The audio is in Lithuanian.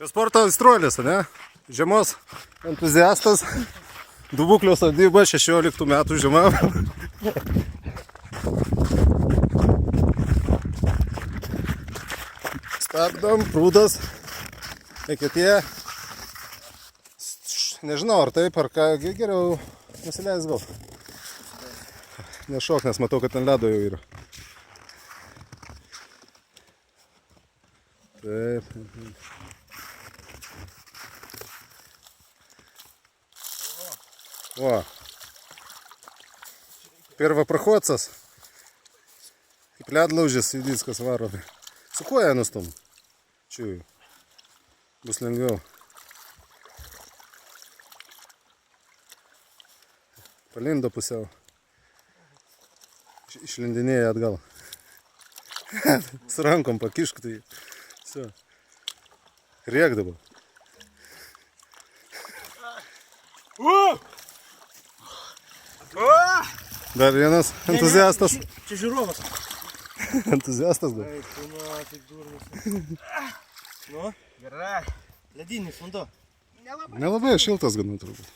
Čia sporto aistruolis, ne? Žiemos entuziastas. Dubuklio sodyba 16 metų žiema. Stabdom, prūdas. Eketė. Nežinau, ar taip, ar ką, geriau nusileis gal. Nešok, nes matau, kad ten ledo jau yra. Taip. О, первопроходцas. Kaip ledlaužis Vidickas varo. Su koja nustum. Čiūju. Bus lengviau. Palindo pusiau. Išlindinėja atgal. Su rankom pakišk tai. Все. Rėk dabar. Dar vienas entuziastas. Čia žiūrovas. Entuziastas gal. Ai, tu matai durnas. Nu, gerai. Ledinis vanduo. Nelabai šiltas gana turbūt.